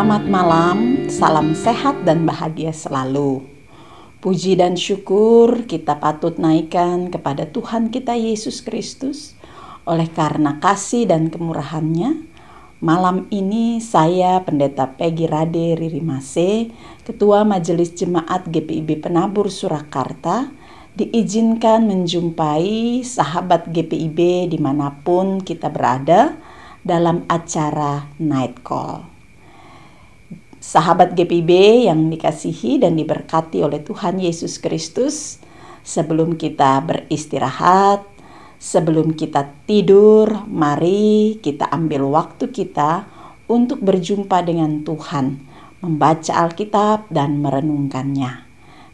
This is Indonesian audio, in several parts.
Selamat malam, salam sehat dan bahagia selalu. Puji dan syukur kita patut naikkan kepada Tuhan kita Yesus Kristus. Oleh karena kasih dan kemurahan-Nya, malam ini saya Pendeta Peggy Rade Ririmase, Ketua Majelis Jemaat GPIB Penabur Surakarta, diizinkan menjumpai sahabat GPIB dimanapun kita berada dalam acara Night Call. Sahabat GPIB yang dikasihi dan diberkati oleh Tuhan Yesus Kristus, sebelum kita beristirahat, sebelum kita tidur, mari kita ambil waktu kita untuk berjumpa dengan Tuhan, membaca Alkitab dan merenungkannya.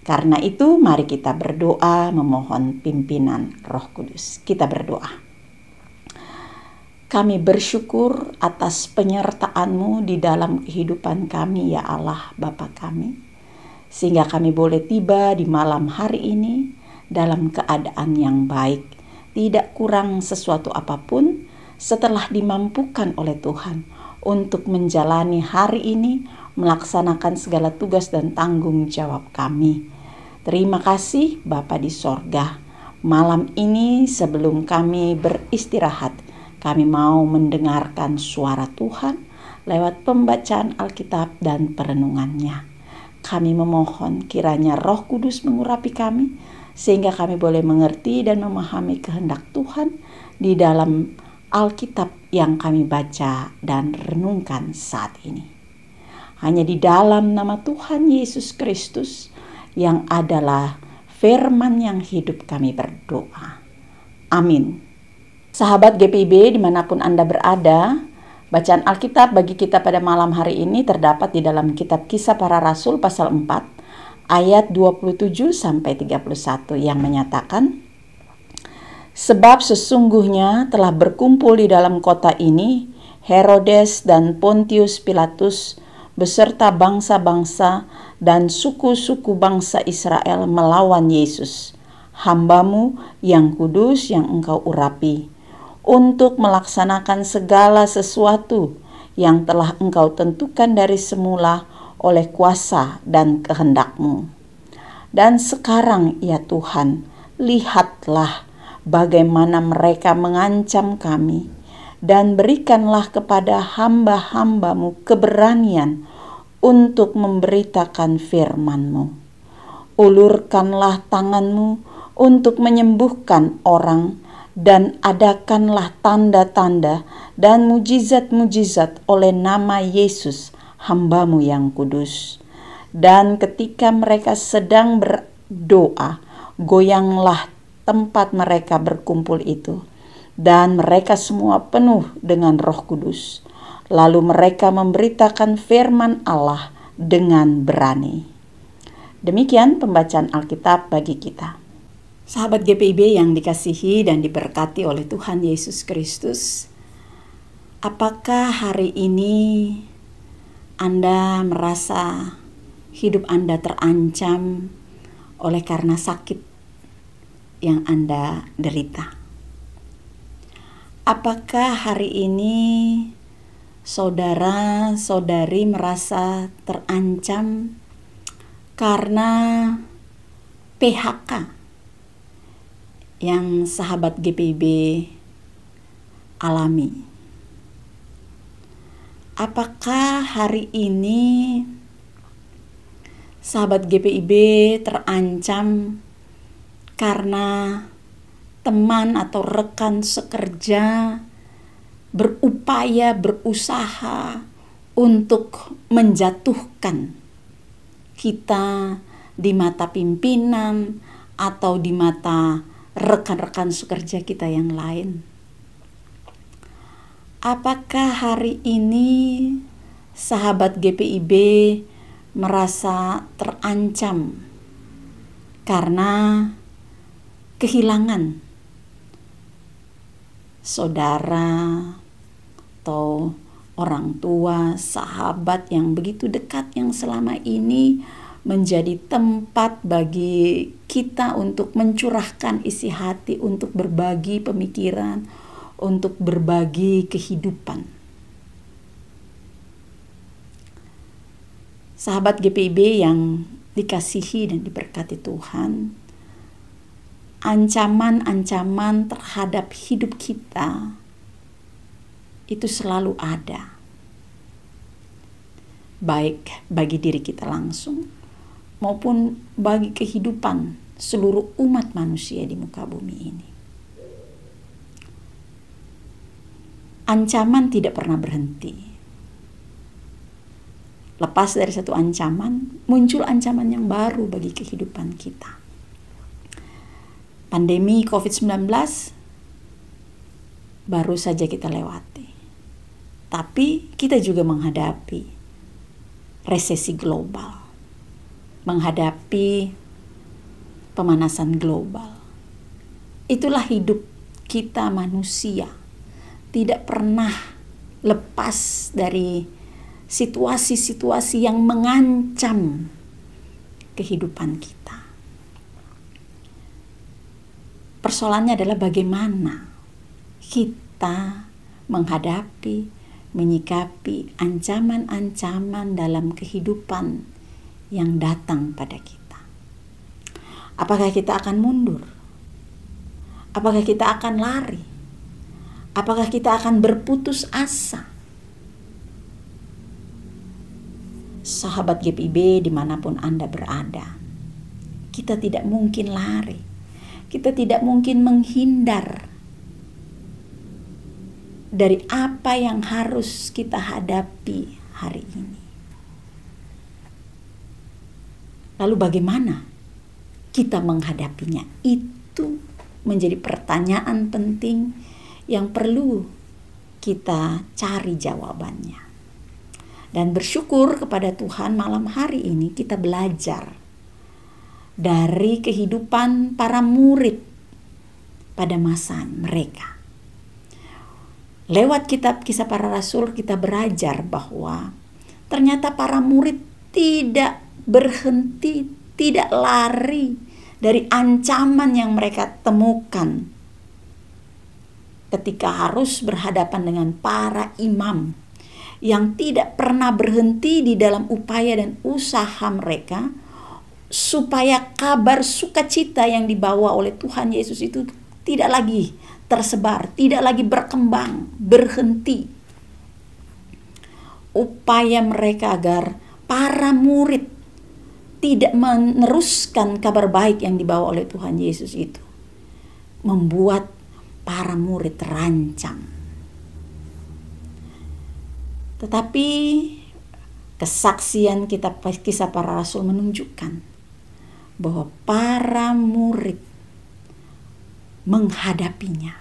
Karena itu mari kita berdoa memohon pimpinan Roh Kudus. Kita berdoa. Kami bersyukur atas penyertaan-Mu di dalam kehidupan kami, ya Allah Bapa kami. Sehingga kami boleh tiba di malam hari ini dalam keadaan yang baik. Tidak kurang sesuatu apapun setelah dimampukan oleh Tuhan untuk menjalani hari ini, melaksanakan segala tugas dan tanggung jawab kami. Terima kasih Bapa di sorga. Malam ini sebelum kami beristirahat, kami mau mendengarkan suara Tuhan lewat pembacaan Alkitab dan perenungannya. Kami memohon kiranya Roh Kudus mengurapi kami, sehingga kami boleh mengerti dan memahami kehendak Tuhan di dalam Alkitab yang kami baca dan renungkan saat ini. Hanya di dalam nama Tuhan Yesus Kristus yang adalah firman yang hidup kami berdoa. Amin. Sahabat GPIB dimanapun Anda berada, bacaan Alkitab bagi kita pada malam hari ini terdapat di dalam kitab Kisah Para Rasul pasal 4 ayat 27-31 yang menyatakan, sebab sesungguhnya telah berkumpul di dalam kota ini Herodes dan Pontius Pilatus beserta bangsa-bangsa dan suku-suku bangsa Israel melawan Yesus, hamba-Mu yang kudus yang Engkau urapi, untuk melaksanakan segala sesuatu yang telah Engkau tentukan dari semula oleh kuasa dan kehendak-Mu. Dan sekarang ya Tuhan, lihatlah bagaimana mereka mengancam kami, dan berikanlah kepada hamba-hamba-Mu keberanian untuk memberitakan firman-Mu. Ulurkanlah tangan-Mu untuk menyembuhkan orang, dan adakanlah tanda-tanda dan mujizat-mujizat oleh nama Yesus, hamba-Mu yang kudus. Dan ketika mereka sedang berdoa, goyanglah tempat mereka berkumpul itu, dan mereka semua penuh dengan Roh Kudus. Lalu mereka memberitakan firman Allah dengan berani. Demikian pembacaan Alkitab bagi kita. Sahabat GPIB yang dikasihi dan diberkati oleh Tuhan Yesus Kristus, apakah hari ini Anda merasa hidup Anda terancam oleh karena sakit yang Anda derita? Apakah hari ini saudara-saudari merasa terancam karena PHK yang sahabat GPIB alami? Apakah hari ini sahabat GPIB terancam karena teman atau rekan sekerja berusaha untuk menjatuhkan kita di mata pimpinan atau di mata rekan-rekan sekerja kita yang lain? Apakah hari ini sahabat GPIB merasa terancam karena kehilangan saudara atau orang tua, sahabat yang begitu dekat yang selama ini menjadi tempat bagi kita untuk mencurahkan isi hati, untuk berbagi pemikiran, untuk berbagi kehidupan? Sahabat GPIB yang dikasihi dan diberkati Tuhan, ancaman-ancaman terhadap hidup kita itu selalu ada, baik bagi diri kita langsung maupun bagi kehidupan seluruh umat manusia di muka bumi ini. Ancaman tidak pernah berhenti. Lepas dari satu ancaman, muncul ancaman yang baru bagi kehidupan kita. Pandemi COVID-19 baru saja kita lewati. Tapi kita juga menghadapi resesi global, menghadapi pemanasan global. Itulah hidup kita manusia, tidak pernah lepas dari situasi-situasi yang mengancam kehidupan kita. Persoalannya adalah bagaimana kita menghadapi, menyikapi ancaman-ancaman dalam kehidupan yang datang pada kita. Apakah kita akan mundur? Apakah kita akan lari? Apakah kita akan berputus asa? Sahabat GPIB dimanapun Anda berada, kita tidak mungkin lari. Kita tidak mungkin menghindar dari apa yang harus kita hadapi hari ini. Lalu bagaimana kita menghadapinya? Itu menjadi pertanyaan penting yang perlu kita cari jawabannya. Dan bersyukur kepada Tuhan, malam hari ini kita belajar dari kehidupan para murid pada masa mereka. Lewat kitab Kisah Para Rasul kita belajar bahwa ternyata para murid tidak berhenti, tidak lari dari ancaman yang mereka temukan ketika harus berhadapan dengan para imam yang tidak pernah berhenti di dalam upaya dan usaha mereka supaya kabar sukacita yang dibawa oleh Tuhan Yesus itu tidak lagi tersebar, tidak lagi berkembang, berhenti. Upaya mereka agar para murid tidak meneruskan kabar baik yang dibawa oleh Tuhan Yesus itu membuat para murid terancam. Tetapi kesaksian kitab Kisah Para Rasul menunjukkan bahwa para murid menghadapinya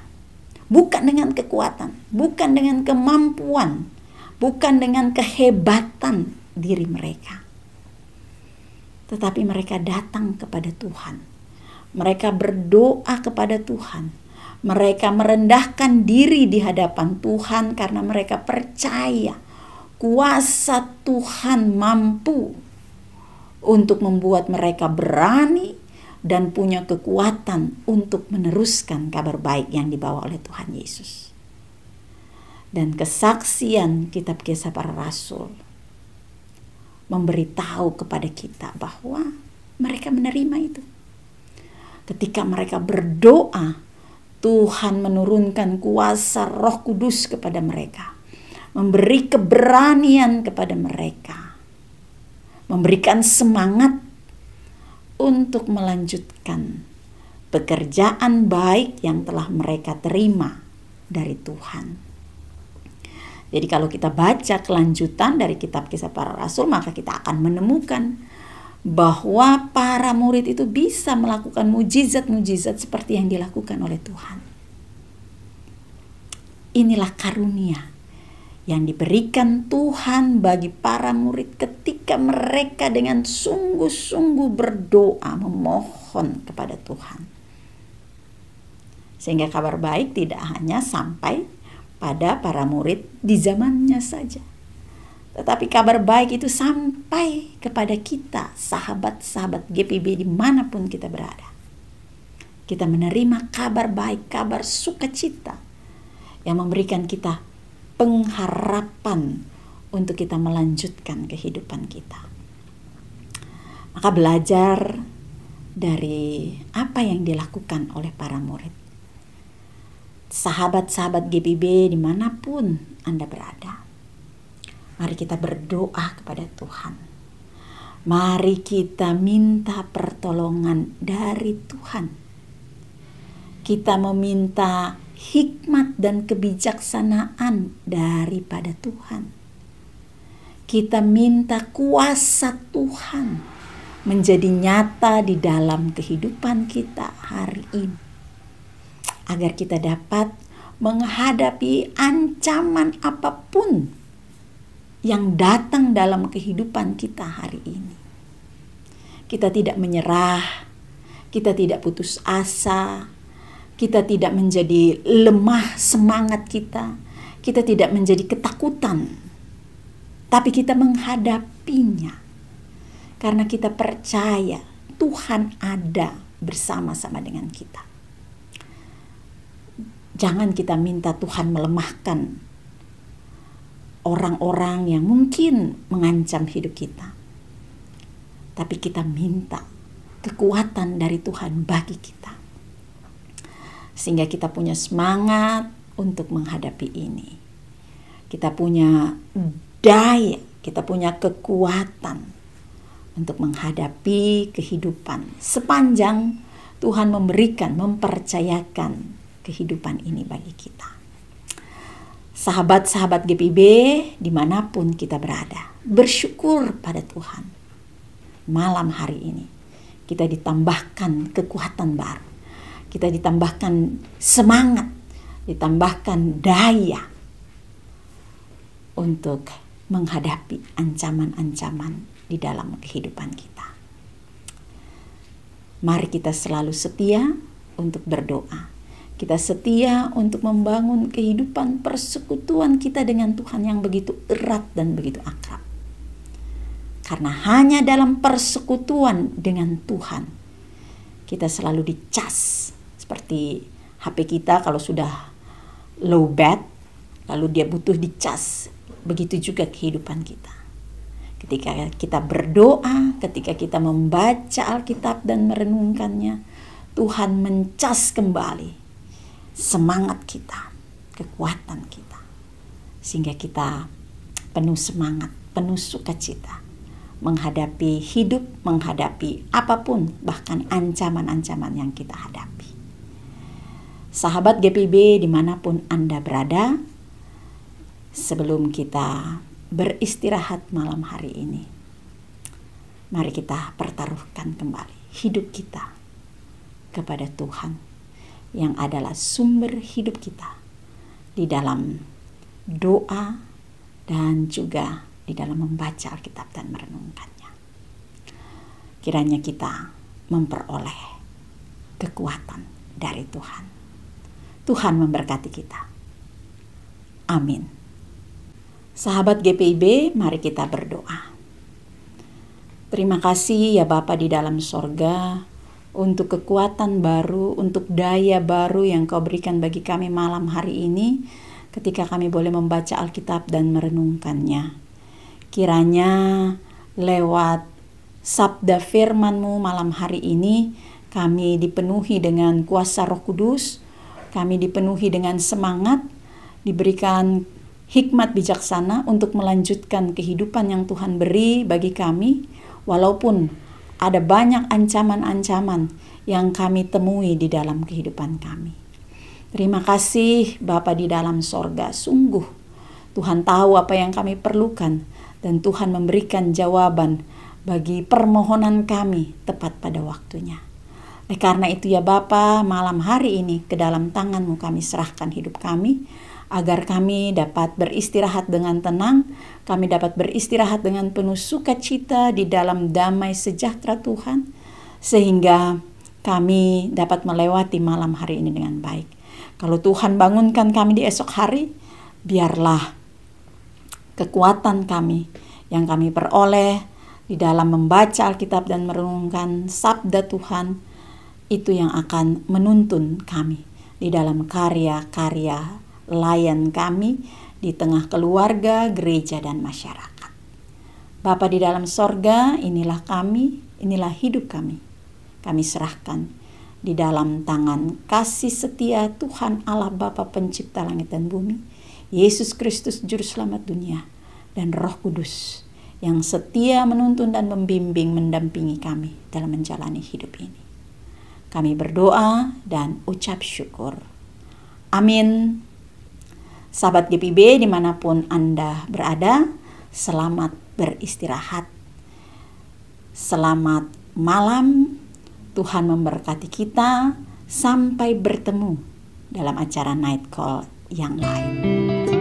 bukan dengan kekuatan, bukan dengan kemampuan, bukan dengan kehebatan diri mereka, tetapi mereka datang kepada Tuhan. Mereka berdoa kepada Tuhan. Mereka merendahkan diri di hadapan Tuhan karena mereka percaya kuasa Tuhan mampu untuk membuat mereka berani dan punya kekuatan untuk meneruskan kabar baik yang dibawa oleh Tuhan Yesus. Dan kesaksian kitab Kisah Para Rasul memberitahu kepada kita bahwa mereka menerima itu. Ketika mereka berdoa, Tuhan menurunkan kuasa Roh Kudus kepada mereka, memberi keberanian kepada mereka, memberikan semangat untuk melanjutkan pekerjaan baik yang telah mereka terima dari Tuhan. Jadi kalau kita baca kelanjutan dari kitab Kisah Para Rasul, maka kita akan menemukan bahwa para murid itu bisa melakukan mujizat-mujizat seperti yang dilakukan oleh Tuhan. Inilah karunia yang diberikan Tuhan bagi para murid ketika mereka dengan sungguh-sungguh berdoa memohon kepada Tuhan. Sehingga kabar baik tidak hanya sampai pada para murid di zamannya saja, tetapi kabar baik itu sampai kepada kita, sahabat-sahabat GPIB dimanapun kita berada. Kita menerima kabar baik, kabar sukacita yang memberikan kita pengharapan untuk kita melanjutkan kehidupan kita. Maka belajar dari apa yang dilakukan oleh para murid. Sahabat-sahabat GPB dimanapun Anda berada, mari kita berdoa kepada Tuhan. Mari kita minta pertolongan dari Tuhan. Kita meminta hikmat dan kebijaksanaan daripada Tuhan. Kita minta kuasa Tuhan menjadi nyata di dalam kehidupan kita hari ini, agar kita dapat menghadapi ancaman apapun yang datang dalam kehidupan kita hari ini. Kita tidak menyerah, kita tidak putus asa, kita tidak menjadi lemah semangat kita tidak menjadi ketakutan, tapi kita menghadapinya karena kita percaya Tuhan ada bersama-sama dengan kita. Jangan kita minta Tuhan melemahkan orang-orang yang mungkin mengancam hidup kita, tapi kita minta kekuatan dari Tuhan bagi kita, sehingga kita punya semangat untuk menghadapi ini. Kita punya daya, kita punya kekuatan untuk menghadapi kehidupan sepanjang Tuhan mempercayakan kehidupan ini bagi kita. Sahabat-sahabat GPB dimanapun kita berada, bersyukur pada Tuhan. Malam hari ini kita ditambahkan kekuatan baru, kita ditambahkan semangat, ditambahkan daya untuk menghadapi ancaman-ancaman di dalam kehidupan kita. Mari kita selalu setia untuk berdoa. Kita setia untuk membangun kehidupan persekutuan kita dengan Tuhan yang begitu erat dan begitu akrab. Karena hanya dalam persekutuan dengan Tuhan kita selalu dicas. Seperti HP kita kalau sudah low bat, lalu dia butuh dicas. Begitu juga kehidupan kita. Ketika kita berdoa, ketika kita membaca Alkitab dan merenungkannya, Tuhan mencas kembali semangat kita, kekuatan kita, sehingga kita penuh semangat, penuh sukacita menghadapi hidup, menghadapi apapun, bahkan ancaman-ancaman yang kita hadapi. Sahabat GPB dimanapun Anda berada, sebelum kita beristirahat malam hari ini, mari kita pertaruhkan kembali hidup kita kepada Tuhan yang adalah sumber hidup kita, di dalam doa dan juga di dalam membaca Alkitab dan merenungkannya. Kiranya kita memperoleh kekuatan dari Tuhan. Tuhan memberkati kita. Amin. Sahabat GPIB, mari kita berdoa. Terima kasih ya Bapa di dalam sorga, untuk kekuatan baru, untuk daya baru yang Kau berikan bagi kami malam hari ini, ketika kami boleh membaca Alkitab dan merenungkannya. Kiranya lewat sabda firman-Mu malam hari ini, kami dipenuhi dengan kuasa Roh Kudus, kami dipenuhi dengan semangat, diberikan hikmat bijaksana untuk melanjutkan kehidupan yang Tuhan beri bagi kami, walaupun ada banyak ancaman-ancaman yang kami temui di dalam kehidupan kami. Terima kasih Bapa di dalam sorga, sungguh Tuhan tahu apa yang kami perlukan, dan Tuhan memberikan jawaban bagi permohonan kami tepat pada waktunya. Oleh karena itu ya Bapa, malam hari ini ke dalam tangan-Mu kami serahkan hidup kami, agar kami dapat beristirahat dengan tenang, kami dapat beristirahat dengan penuh sukacita di dalam damai sejahtera Tuhan, sehingga kami dapat melewati malam hari ini dengan baik. Kalau Tuhan bangunkan kami di esok hari, biarlah kekuatan kami yang kami peroleh di dalam membaca Alkitab dan merenungkan sabda Tuhan, itu yang akan menuntun kami di dalam karya-karya layan kami di tengah keluarga, gereja, dan masyarakat. Bapa di dalam sorga, inilah kami, inilah hidup kami. Kami serahkan di dalam tangan kasih setia Tuhan Allah Bapa Pencipta langit dan bumi, Yesus Kristus Juru Selamat dunia, dan Roh Kudus yang setia menuntun dan membimbing mendampingi kami dalam menjalani hidup ini. Kami berdoa dan ucap syukur. Amin. Sahabat GPIB dimanapun Anda berada, selamat beristirahat. Selamat malam. Tuhan memberkati kita. Sampai bertemu dalam acara Night Call yang lain.